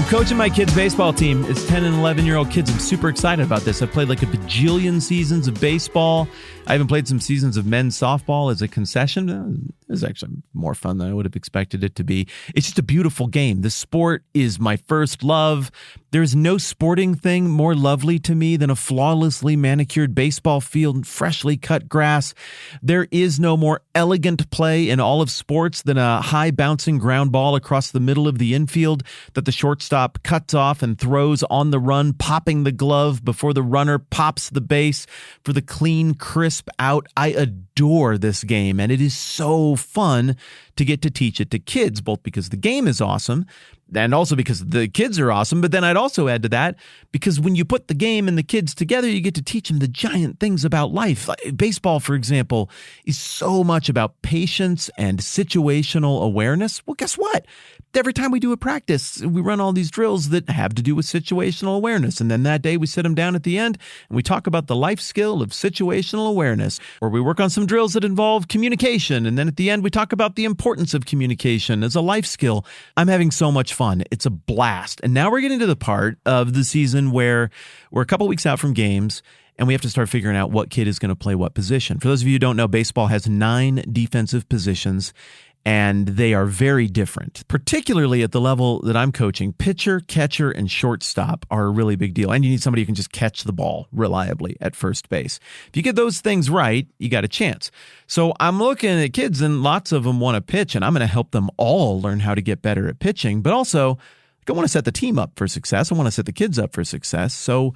coaching my kids' baseball team. It's 10 and 11-year-old kids. I'm super excited about this. I've played like a bajillion seasons of baseball. I even played some seasons of men's softball as a concession. It was actually more fun than I would have expected it to be. It's just a beautiful game. The sport is my first love. There's no sporting thing more lovely to me than a flawlessly manicured baseball field and freshly cut grass. There is no more elegant play in all of sports than a high bouncing ground ball across the middle of the infield that the shortstop cuts off and throws on the run, popping the glove before the runner pops the base for the clean, crisp out. I adore this game, and it is so fun to get to teach it to kids, both because the game is awesome and also because the kids are awesome. But then I'd also add to that, because when you put the game and the kids together, you get to teach them the giant things about life. Like baseball, for example, is so much about patience and situational awareness. Well, guess what? Every time we do a practice, we run all these drills that have to do with situational awareness. And then that day we sit them down at the end and we talk about the life skill of situational awareness, or we work on some drills that involve communication. And then at the end, we talk about the importance of communication as a life skill. I'm having so much fun. It's a blast. And now we're getting to the part of the season where we're a couple weeks out from games, and we have to start figuring out what kid is going to play what position. For those of you who don't know, baseball has 9 defensive positions, and they are very different. Particularly at the level that I'm coaching, pitcher, catcher, and shortstop are a really big deal. And you need somebody who can just catch the ball reliably at first base. If you get those things right, you got a chance. So I'm looking at kids, and lots of them want to pitch, and I'm going to help them all learn how to get better at pitching. But also, I want to set the team up for success. I want to set the kids up for success. So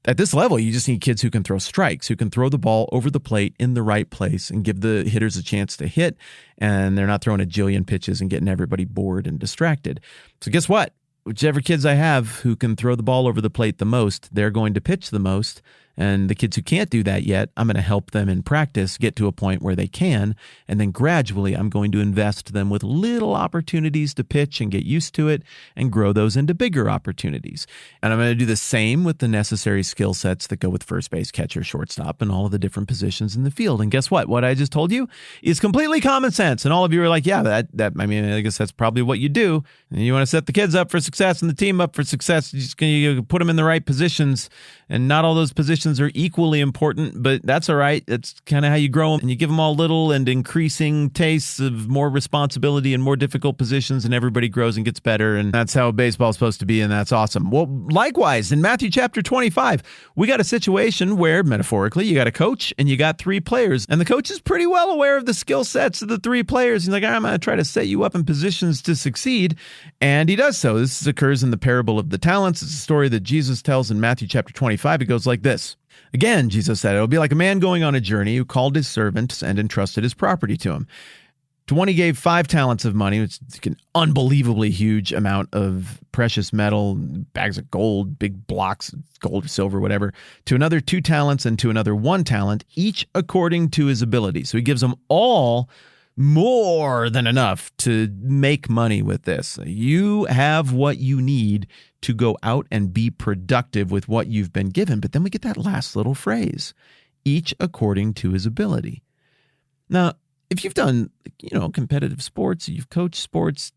at this level, you just need kids who can throw strikes, who can throw the ball over the plate in the right place and give the hitters a chance to hit, and they're not throwing a jillion pitches and getting everybody bored and distracted. So guess what? Whichever kids I have who can throw the ball over the plate the most, they're going to pitch the most. And the kids who can't do that yet, I'm going to help them in practice get to a point where they can. And then gradually, I'm going to invest them with little opportunities to pitch and get used to it and grow those into bigger opportunities. And I'm going to do the same with the necessary skill sets that go with first base, catcher, shortstop, and all of the different positions in the field. And guess what? What I just told you is completely common sense. And all of you are like, yeah, I guess that's probably what you do. And you want to set the kids up for success and the team up for success. You're just going to put them in the right positions. And not all those positions are equally important, but that's all right. That's kind of how you grow them. And you give them all little and increasing tastes of more responsibility and more difficult positions, and everybody grows and gets better. And that's how baseball is supposed to be, and that's awesome. Well, likewise, in Matthew chapter 25, we got a situation where, metaphorically, you got a coach and you got 3 players. And the coach is pretty well aware of the skill sets of the 3 players. He's like, I'm going to try to set you up in positions to succeed. And he does so. This occurs in the parable of the talents. It's a story that Jesus tells in Matthew chapter 25. It goes like this. Again, Jesus said, it'll be like a man going on a journey who called his servants and entrusted his property to him. To one, he gave 5 talents of money. It's an unbelievably huge amount of precious metal, bags of gold, big blocks, gold or silver, whatever. To another, 2 talents, and to another, 1 talent, each according to his ability. So he gives them all more than enough to make money with this. You have what you need to go out and be productive with what you've been given. But then we get that last little phrase, each according to his ability. Now, if you've done, competitive sports, you've coached sports,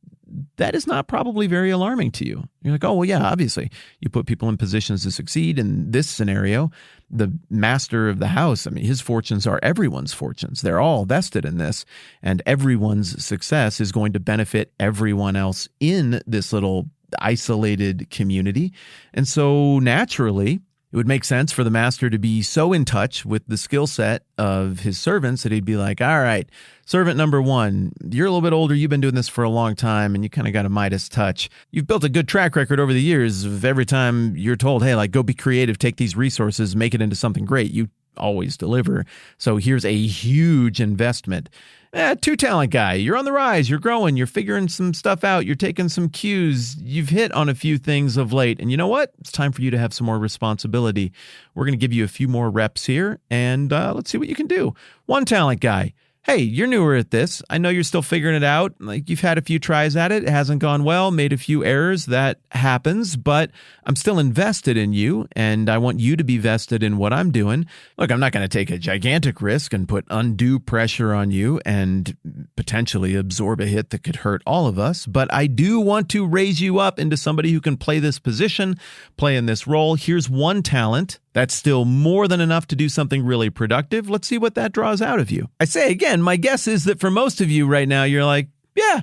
that is not probably very alarming to you. You're like, oh, well, yeah, obviously. You put people in positions to succeed. In this scenario, the master of the house, his fortunes are everyone's fortunes. They're all vested in this. And everyone's success is going to benefit everyone else in this little isolated community. And so naturally, it would make sense for the master to be so in touch with the skill set of his servants that he'd be like, all right, servant number 1, you're a little bit older. You've been doing this for a long time, and you kind of got a Midas touch. You've built a good track record over the years of every time you're told, hey, go be creative, take these resources, make it into something great. You always deliver. So here's a huge investment. 2-talent guy, you're on the rise, you're growing, you're figuring some stuff out, you're taking some cues, you've hit on a few things of late, and you know what? It's time for you to have some more responsibility. We're going to give you a few more reps here, and let's see what you can do. 1-talent guy, hey, you're newer at this. I know you're still figuring it out. Like, you've had a few tries at it. It hasn't gone well, made a few errors. That happens, but I'm still invested in you, and I want you to be vested in what I'm doing. Look, I'm not going to take a gigantic risk and put undue pressure on you and potentially absorb a hit that could hurt all of us, but I do want to raise you up into somebody who can play this position, play in this role. Here's one talent that's still more than enough to do something really productive. Let's see what that draws out of you. I say again, my guess is that for most of you right now, you're like, yeah,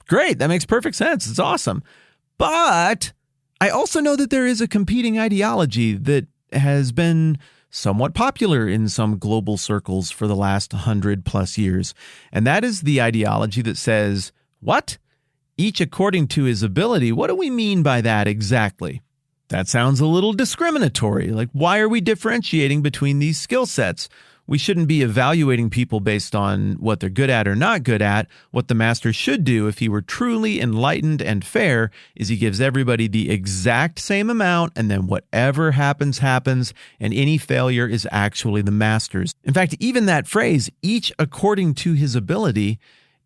great. That makes perfect sense. It's awesome. But I also know that there is a competing ideology that has been somewhat popular in some global circles for the last 100+ years. And that is the ideology that says, what? Each according to his ability. What do we mean by that exactly? That sounds a little discriminatory. Like, why are we differentiating between these skill sets? We shouldn't be evaluating people based on what they're good at or not good at. What the master should do, if he were truly enlightened and fair, is he gives everybody the exact same amount, and then whatever happens, happens, and any failure is actually the master's. In fact, even that phrase, each according to his ability,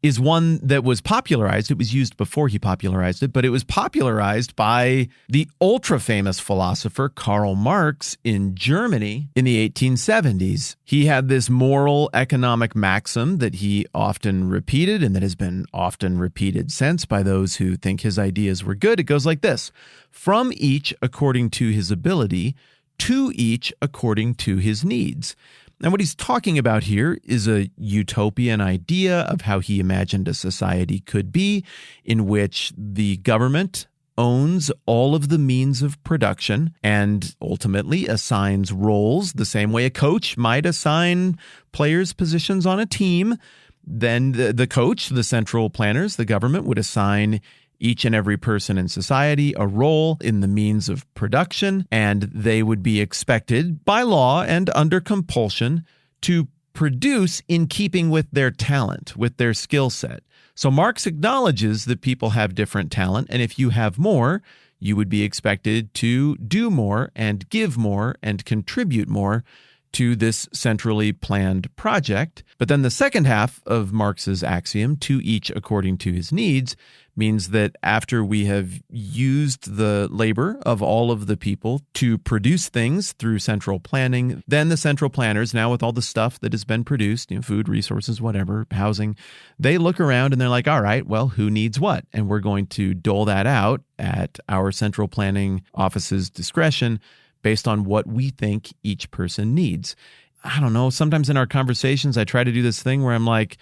is one that was popularized. It was used before he popularized it, but it was popularized by the ultra-famous philosopher Karl Marx in Germany in the 1870s. He had this moral economic maxim that he often repeated, and that has been often repeated since by those who think his ideas were good. It goes like this: from each according to his ability, to each according to his needs. And what he's talking about here is a utopian idea of how he imagined a society could be, in which the government owns all of the means of production and ultimately assigns roles the same way a coach might assign players positions on a team. Then the coach, the central planners, the government would assign each and every person in society a role in the means of production, and they would be expected by law and under compulsion to produce in keeping with their talent, with their skill set. So Marx acknowledges that people have different talent, and if you have more, you would be expected to do more and give more and contribute more to this centrally planned project. But then the second half of Marx's axiom, to each according to his needs, means that after we have used the labor of all of the people to produce things through central planning, then the central planners, now with all the stuff that has been produced, food, resources, whatever, housing, they look around and they're like, all right, well, who needs what? And we're going to dole that out at our central planning office's discretion based on what we think each person needs. I don't know. Sometimes in our conversations, I try to do this thing where I'm like,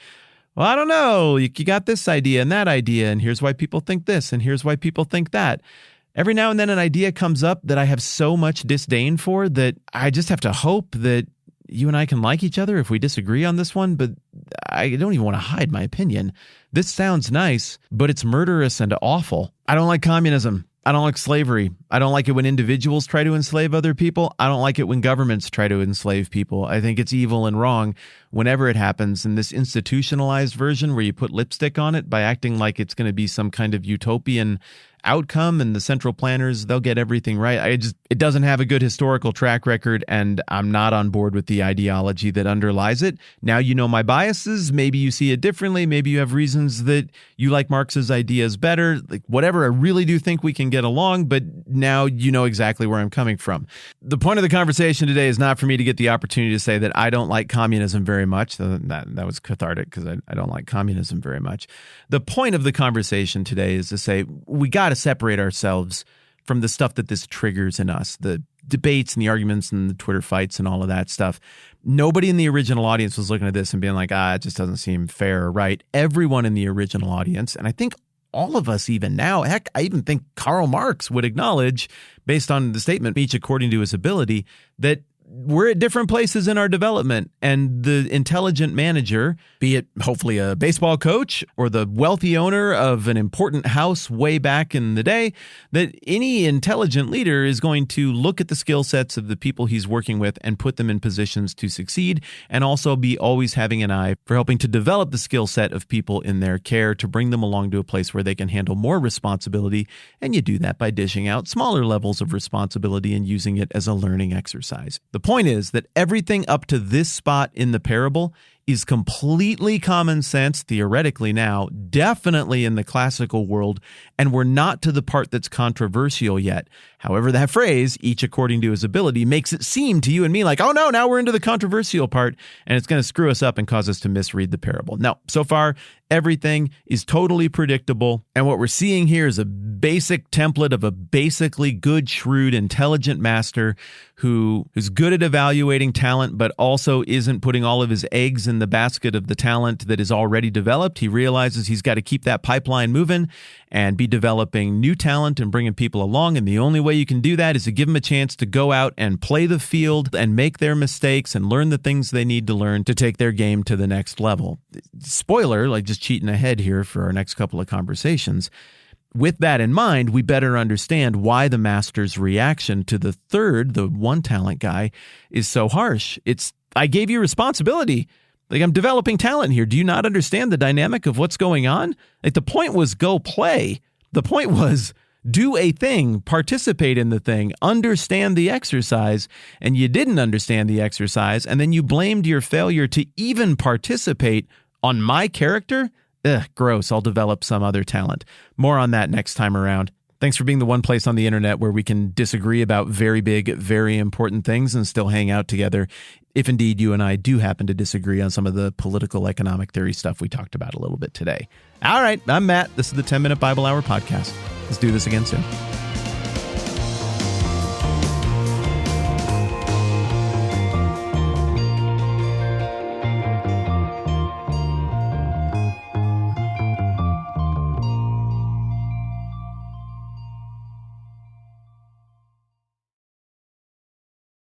well, I don't know. You got this idea and that idea, and here's why people think this, and here's why people think that. Every now and then an idea comes up that I have so much disdain for that I just have to hope that you and I can like each other if we disagree on this one, but I don't even want to hide my opinion. This sounds nice, but it's murderous and awful. I don't like communism. I don't like slavery. I don't like it when individuals try to enslave other people. I don't like it when governments try to enslave people. I think it's evil and wrong whenever it happens. In this institutionalized version where you put lipstick on it by acting like it's going to be some kind of utopian outcome, and the central planners, they'll get everything right. It doesn't have a good historical track record, and I'm not on board with the ideology that underlies it. Now you know my biases. Maybe you see it differently. Maybe you have reasons that you like Marx's ideas better. Like, whatever, I really do think we can get along, but now you know exactly where I'm coming from. The point of the conversation today is not for me to get the opportunity to say that I don't like communism very much. That was cathartic because I don't like communism very much. The point of the conversation today is to say we got to separate ourselves from the stuff that this triggers in us, the debates and the arguments and the Twitter fights and all of that stuff. Nobody in the original audience was looking at this and being like, it just doesn't seem fair or right. Everyone in the original audience, and I think all of us even now, heck, I even think Karl Marx would acknowledge, based on the statement, each according to his ability, that we're at different places in our development, and the intelligent manager, be it hopefully a baseball coach or the wealthy owner of an important house way back in the day, that any intelligent leader is going to look at the skill sets of the people he's working with and put them in positions to succeed, and also be always having an eye for helping to develop the skill set of people in their care to bring them along to a place where they can handle more responsibility. And you do that by dishing out smaller levels of responsibility and using it as a learning exercise. The point is that everything up to this spot in the parable is completely common sense, theoretically now, definitely in the classical world, and we're not to the part that's controversial yet. However, that phrase, each according to his ability, makes it seem to you and me like, oh no, now we're into the controversial part, and it's going to screw us up and cause us to misread the parable. No, so far, everything is totally predictable, and what we're seeing here is a basic template of a basically good, shrewd, intelligent master who is good at evaluating talent, but also isn't putting all of his eggs in the basket of the talent that is already developed. He realizes he's got to keep that pipeline moving and be developing new talent and bringing people along, and the only way you can do that is to give them a chance to go out and play the field and make their mistakes and learn the things they need to learn to take their game to the next level. Spoiler, like just cheating ahead here for our next couple of conversations. With that in mind, we better understand why the master's reaction to the third, the one talent guy, is so harsh. It's, I gave you responsibility. Like, I'm developing talent here. Do you not understand the dynamic of what's going on? Like, the point was go play. The point was do a thing, participate in the thing, understand the exercise, and you didn't understand the exercise, and then you blamed your failure to even participate on my character? Ugh, gross. I'll develop some other talent. More on that next time around. Thanks for being the one place on the internet where we can disagree about very big, very important things and still hang out together, if indeed you and I do happen to disagree on some of the political economic theory stuff we talked about a little bit today. All right, I'm Matt. This is the 10-Minute Bible Hour podcast. Let's do this again soon.